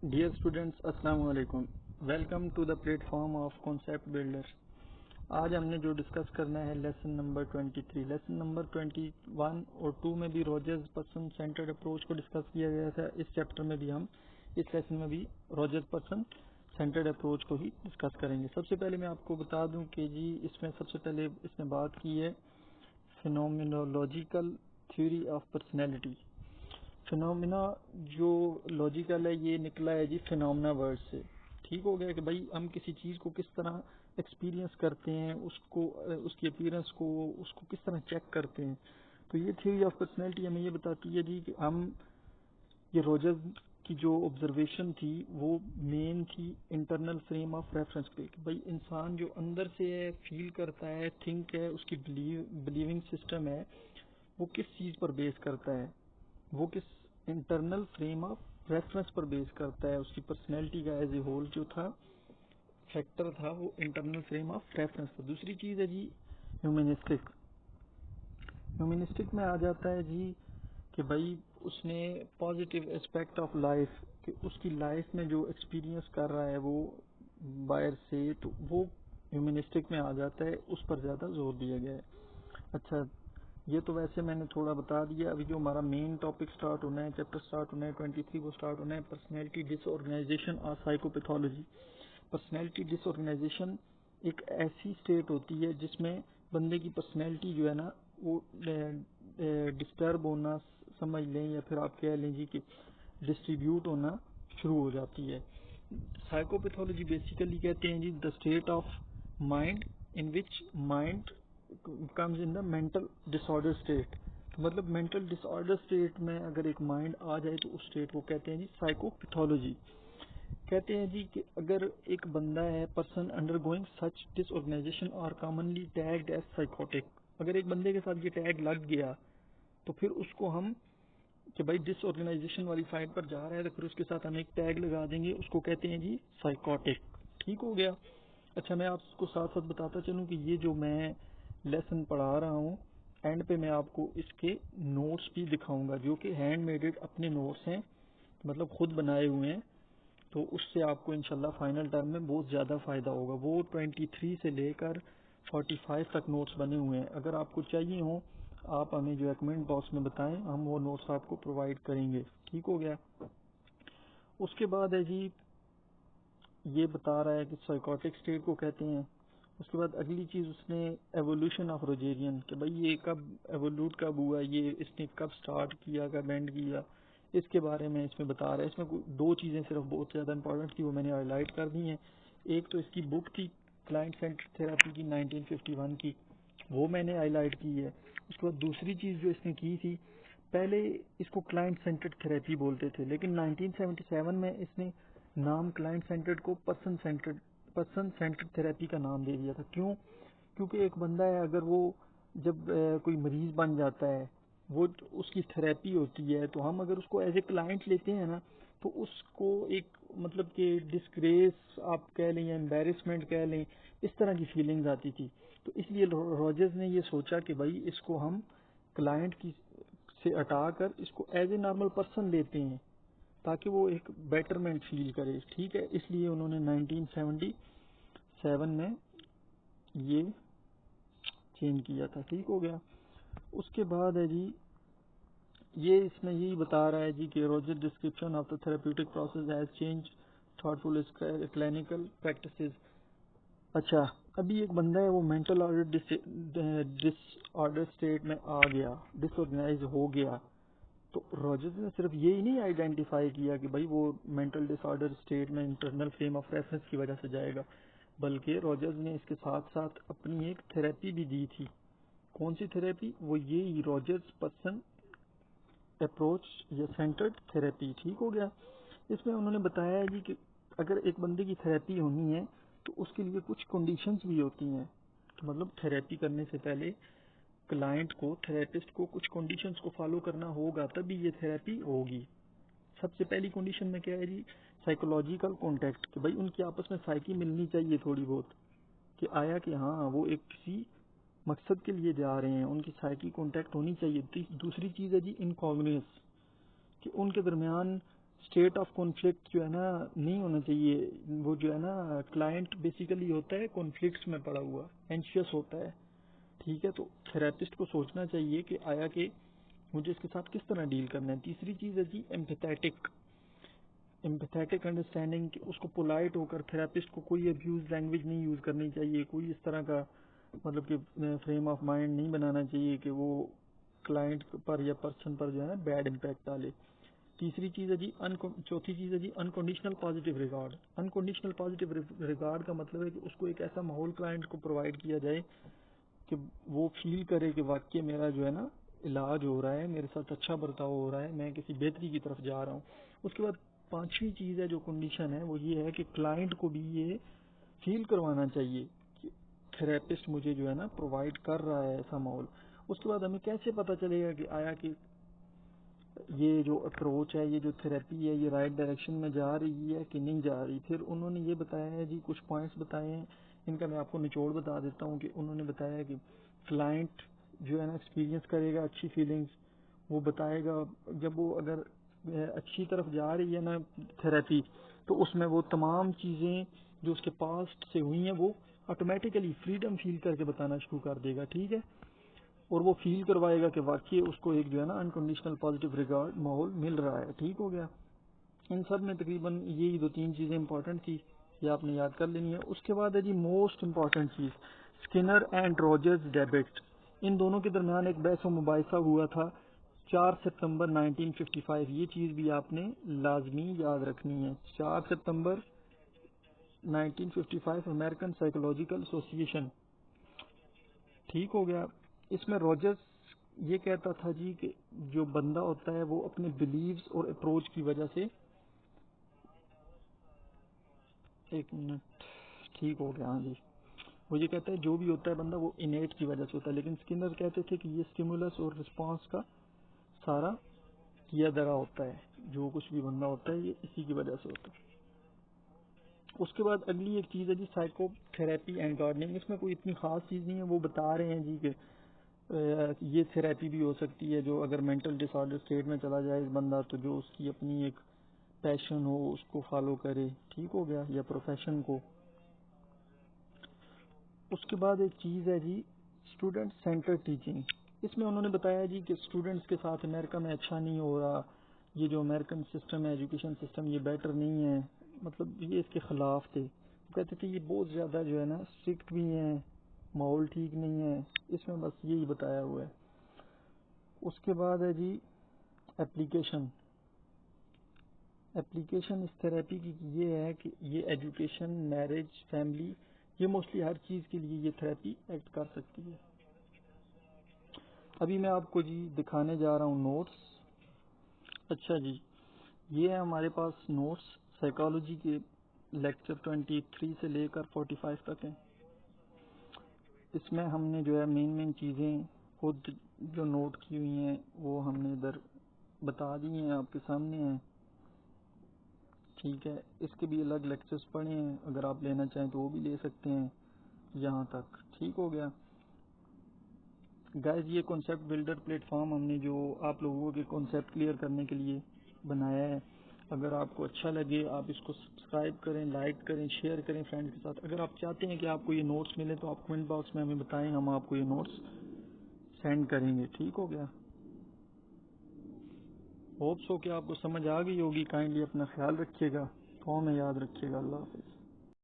Dear students, अस्सलाम वालेकुम। Welcome to the platform of Concept Builder. आज हमने जो डिस्कस करना है लेसन नंबर 23। लेसन नंबर 21 और 2 में भी रोजर्स पर्सन सेंटर्ड अप्रोच को डिस्कस किया गया था। इस चैप्टर में भी हम इस लेसन में भी रोजर्स पर्सन सेंटर्ड अप्रोच को ही डिस्कस करेंगे। सबसे पहले मैं आपको बता दूं कि जी इसमें सबसे पहले इसने बात की है phenomenological theory of personality. Phenomena जो लॉजिकल है ये निकला है जी फिनोमिना वर्ड से। ठीक हो गया कि भाई हम किसी चीज़ को किस तरह एक्सपीरियंस करते हैं, उसको उसकी अपीयरेंस को उसको किस तरह चेक करते हैं। तो ये थ्योरी ऑफ पर्सनैलिटी हमें ये बताती है जी कि हम ये रोजर्स की जो ऑब्जर्वेशन थी वो मेन थी इंटरनल फ्रेम ऑफ रेफरेंस पे कि भाई इंसान जो अंदर से है, फील करता है, थिंक है, उसकी बिलीविंग सिस्टम है, वो किस चीज़ पर बेस करता है, वो किस इंटरनल फ्रेम ऑफ रेफरेंस पर बेस करता है। उसकी पर्सनैलिटी का एज ए होल जो था फैक्टर था वो इंटरनल फ्रेम ऑफ रेफरेंस पर। दूसरी चीज़ है जी ह्यूमनिस्टिक। ह्यूमनिस्टिक में आ जाता है जी कि भाई उसने पॉजिटिव एस्पेक्ट ऑफ लाइफ कि उसकी लाइफ में जो एक्सपीरियंस कर रहा है वो बाहर से, तो वो ह्यूमनिस्टिक में आ जाता है, उस पर ज़्यादा जोर दिया गया है। अच्छा, ये तो वैसे मैंने थोड़ा बता दिया। अभी जो हमारा मेन टॉपिक स्टार्ट होना है, चैप्टर स्टार्ट होना है 23, वो स्टार्ट होना है पर्सनैलिटी डिसऑर्गेनाइजेशन और साइकोपैथोलॉजी। पर्सनैलिटी डिसऑर्गेनाइजेशन एक ऐसी स्टेट होती है जिसमें बंदे की पर्सनैलिटी जो है ना वो डिस्टर्ब होना समझ लें, या फिर आप कह लें जी कि डिस्ट्रीब्यूट होना शुरू हो जाती है। साइकोपैथोलॉजी बेसिकली कहते हैं जी the state of mind in which mind comes in the mental disorder state. तो मतलब मेंटल डिसऑर्डर स्टेट में अगर एक माइंड आ जाए तो उस स्टेट को कहते हैं जी साइकोपैथोलॉजी। कहते हैं जी कि अगर एक बंदा है पर्सन अंडरगोइंग सच डिसऑर्गेनाइजेशन और कॉमनली टैग्ड एज साइकोटिक। अगर एक बंदे के साथ ये टैग लग गया तो फिर उसको हम कि भाई डिसऑर्गेनाइजेशन वाली साइड पर जा रहा है तो फिर उसके साथ हम एक टैग लगा देंगे, उसको कहते हैं जी साइकोटिक। ठीक हो गया। अच्छा, मैं आपको साथ साथ बताता चलूं कि ये जो मैं लेसन पढ़ा रहा हूँ एंड पे मैं आपको इसके नोट्स भी दिखाऊंगा जो कि हैंड मेडेड अपने नोट्स हैं, मतलब खुद बनाए हुए हैं। तो उससे आपको इंशाल्लाह फाइनल टर्म में बहुत ज़्यादा फ़ायदा होगा। वो 23 से लेकर 45 तक नोट्स बने हुए हैं। अगर आपको चाहिए हो आप हमें जो है कमेंट बॉक्स में बताएं, हम वो नोट्स आपको प्रोवाइड करेंगे। ठीक हो गया। उसके बाद है जी ये बता रहा है कि साइकोटिक स्टेट को कहते हैं। उसके बाद अगली चीज़ उसने एवोल्यूशन ऑफ रोजेरियन कि भाई ये कब एवोल्यूट कब हुआ, ये इसने कब स्टार्ट किया, कब एंड किया, इसके बारे में इसमें बता रहा है। इसमें दो चीज़ें सिर्फ बहुत ज़्यादा इंपॉर्टेंट थी, वो मैंने हाईलाइट कर दी हैं। एक तो इसकी बुक थी क्लाइंट सेंटर थेरेपी की 1951 की, वो मैंने हाईलाइट की है। उसके बाद दूसरी चीज़ जो इसने की थी, पहले इसको क्लाइंट सेंटर्ड थेरेपी बोलते थे, लेकिन 1977 में इसने नाम क्लाइंट सेंटर्ड को पर्सन सेंटर्ड थेरेपी का नाम दे दिया था। क्यों? क्योंकि एक बंदा है अगर वो जब कोई मरीज बन जाता है, वो उसकी थेरेपी होती है, तो हम अगर उसको एज ए क्लाइंट लेते हैं ना तो उसको एक मतलब कि डिस्ग्रेस आप कह लें या एम्बेरसमेंट कह लें, इस तरह की फीलिंग्स आती थी। तो इसलिए रोजर्स ने ये सोचा कि भाई इसको हम क्लाइंट की से हटाकर इसको एज ए नॉर्मल पर्सन लेते हैं ताकि वो एक बेटरमेंट फील करे। ठीक है, इसलिए उन्होंने 1977 में ये चेंज किया था। ठीक हो गया। उसके बाद है जी ये इसमें यही बता रहा है जी कि Roger description of the therapeutic process has change thoughtful clinical practices. अच्छा, अभी एक बंदा है वो मेंटल ऑर्डर डिसऑर्डर स्टेट में आ गया, डिसऑर्गेनाइज हो गया, तो रॉजर्स ने सिर्फ यही नहीं आइडेंटिफाई किया कि भाई वो मेंटल डिसऑर्डर स्टेट में इंटरनल फ्रेम ऑफ रेफरेंस की वजह से जाएगा, बल्कि रॉजर्स ने इसके साथ साथ अपनी एक थेरेपी भी दी थी। कौन सी थेरेपी? वो यही रॉजर्स पर्सन अप्रोच या सेंटर्ड थेरेपी। ठीक हो गया। इसमें उन्होंने बताया है जी कि अगर एक बंदे की थेरेपी होनी है तो उसके लिए कुछ कंडीशंस भी होती हैं। तो मतलब थेरेपी करने से पहले क्लाइंट को, थेरेपिस्ट को कुछ कंडीशंस को फॉलो करना होगा, तभी ये थेरेपी होगी। सबसे पहली कंडीशन में क्या है जी? साइकोलॉजिकल कांटेक्ट, कि भाई उनकी आपस में साइकी मिलनी चाहिए थोड़ी बहुत, कि आया कि हाँ वो एक किसी मकसद के लिए जा रहे हैं, उनकी साइकी कांटेक्ट होनी चाहिए। दूसरी चीज़ है जी इनकॉग्नियंस, कि उनके दरमियान اسٹیٹ آف کانفلکٹ جو ہے نا نہیں ہونا چاہیے. وہ جو ہے نا کلائنٹ بیسیکلی ہوتا ہے کانفلکٹس میں پڑا ہوا, اینشیس ہوتا ہے, ٹھیک ہے. تو تھراپسٹ کو سوچنا چاہیے کہ آیا کہ مجھے اس کے ساتھ کس طرح ڈیل کرنا ہے. تیسری چیز ہے جی ایمپیتھیٹک انڈرسٹینڈنگ, کہ اس کو پولائٹ ہو کر تھراپسٹ کو کوئی ابیوز لینگویج نہیں یوز کرنی چاہیے, کوئی اس طرح کا مطلب کہ فریم آف مائنڈ نہیں بنانا چاہیے کہ وہ کلائنٹ پر یا پرسن پر جو ہے نا بیڈ امپیکٹ ڈالے. تیسری چیز ہے جی چوتھی چیز ہے جی unconditional positive regard. Unconditional positive regard کا مطلب ہے کہ اس کو ایک ایسا ماحول کلائنٹ کو پرووائڈ کیا جائے کہ وہ فیل کرے کہ واقعی میرا جو ہے نا علاج ہو رہا ہے, میرے ساتھ اچھا برتاؤ ہو رہا ہے, میں کسی بہتری کی طرف جا رہا ہوں. اس کے بعد پانچویں چیز ہے جو کنڈیشن ہے وہ یہ ہے کہ کلائنٹ کو بھی یہ فیل کروانا چاہیے کہ تھراپسٹ مجھے جو ہے نا پرووائڈ کر رہا ہے ایسا ماحول. اس کے بعد ہمیں کیسے پتہ چلے گا کہ آیا کہ یہ جو اپروچ ہے, یہ جو تھراپی ہے, یہ رائٹ ڈائریکشن میں جا رہی ہے کہ نہیں جا رہی. پھر انہوں نے یہ بتایا ہے جی, کچھ پوائنٹس بتائے ہیں, ان کا میں آپ کو نچوڑ بتا دیتا ہوں. کہ انہوں نے بتایا کہ کلائنٹ جو ہے نا ایکسپیرینس کرے گا اچھی فیلنگز, وہ بتائے گا جب وہ اگر اچھی طرف جا رہی ہے نا تھراپی, تو اس میں وہ تمام چیزیں جو اس کے پاسٹ سے ہوئی ہیں وہ آٹومیٹیکلی فریڈم فیل کر کے بتانا شروع کر دے گا, ٹھیک ہے. اور وہ فیل کروائے گا کہ واقعی اس کو ایک جو ہے نا انکنڈیشنل پازیٹیو ریگارڈ ماحول مل رہا ہے, ٹھیک ہو گیا. ان سب میں تقریباً یہی 2-3 چیزیں امپورٹنٹ تھی, یہ آپ نے یاد کر لینی ہے. اس کے بعد ہے جی موسٹ امپورٹنٹ چیز, اسکنر اینڈ روجرز ڈیبیٹ. ان دونوں کے درمیان ایک بحث و مباحثہ ہوا تھا 4 ستمبر 1955. یہ چیز بھی آپ نے لازمی یاد رکھنی ہے. 4 ستمبر 1955 امریکن سائیکولوجیکل ایسوسی ایشن, ٹھیک ہو گیا. اس میں روجرز یہ کہتا تھا جی کہ جو بندہ ہوتا ہے وہ اپنے بلیفز اور اپروچ کی وجہ سے, ایک منٹ, ٹھیک ہو گیا, ہاں جی, وہ یہ کہتا ہے جو بھی ہوتا ہے بندہ وہ انیٹ کی وجہ سے ہوتا ہے. لیکن اسکنر کہتے تھے کہ یہ اسٹیمولس اور رسپانس کا سارا کیا درا ہوتا ہے, جو کچھ بھی بندہ ہوتا ہے یہ اسی کی وجہ سے ہوتا ہے. اس کے بعد اگلی ایک چیز ہے جی سائیکو تھراپی اینڈ گارڈننگ. اس میں کوئی اتنی خاص چیز نہیں ہے, وہ بتا رہے ہیں جی کہ یہ تھراپی بھی ہو سکتی ہے جو اگر مینٹل ڈس آرڈر اسٹیٹ میں چلا جائے بندہ, تو جو اس کی اپنی ایک پیشن ہو اس کو فالو کرے, ٹھیک ہو گیا, یا پروفیشن کو. اس کے بعد ایک چیز ہے جی اسٹوڈنٹ سینٹر ٹیچنگ. اس میں انہوں نے بتایا جی کہ اسٹوڈنٹس کے ساتھ امریکہ میں اچھا نہیں ہو رہا, یہ جو امریکن سسٹم ہے ایجوکیشن سسٹم یہ بیٹر نہیں ہے, مطلب یہ اس کے خلاف تھے. کہتے تھے یہ بہت زیادہ جو ہے نا اسٹرکٹ بھی ہیں, ماحول ٹھیک نہیں ہے. اس میں بس یہی بتایا ہوا ہے. اس کے بعد ہے جی اپلیکیشن اس تھراپی کی یہ ہے کہ یہ ایجوکیشن, میرج, فیملی, یہ موسٹلی ہر چیز کے لیے یہ تھراپی ایکٹ کر سکتی ہے. ابھی میں آپ کو جی دکھانے جا رہا ہوں نوٹس. اچھا جی, یہ ہے ہمارے پاس نوٹس سائیکالوجی کے لیکچر 23 سے لے کر 45 تک ہیں. اس میں ہم نے جو ہے مین چیزیں خود جو نوٹ کی ہوئی ہیں وہ ہم نے ادھر بتا دی ہیں, آپ کے سامنے ہیں, ٹھیک ہے. اس کے بھی الگ لیکچرز پڑھے ہیں, اگر آپ لینا چاہیں تو وہ بھی لے سکتے ہیں یہاں تک, ٹھیک ہو گیا. گائز یہ کانسیپٹ بلڈر پلیٹ فارم ہم نے جو آپ لوگوں کے کانسیپٹ کلیئر کرنے کے لیے بنایا ہے. اگر آپ کو اچھا لگے آپ اس کو سبسکرائب کریں, لائک کریں, شیئر کریں فرینڈ کے ساتھ. اگر آپ چاہتے ہیں کہ آپ کو یہ نوٹس ملے تو آپ کمنٹ باکس میں ہمیں بتائیں, ہم آپ کو یہ نوٹس سینڈ کریں گے, ٹھیک ہو گیا. ہوپس ہو کہ آپ کو سمجھ آ گئی ہوگی. کائنڈلی اپنا خیال رکھیے گا, دعاؤں میں یاد رکھیے گا. اللہ حافظ.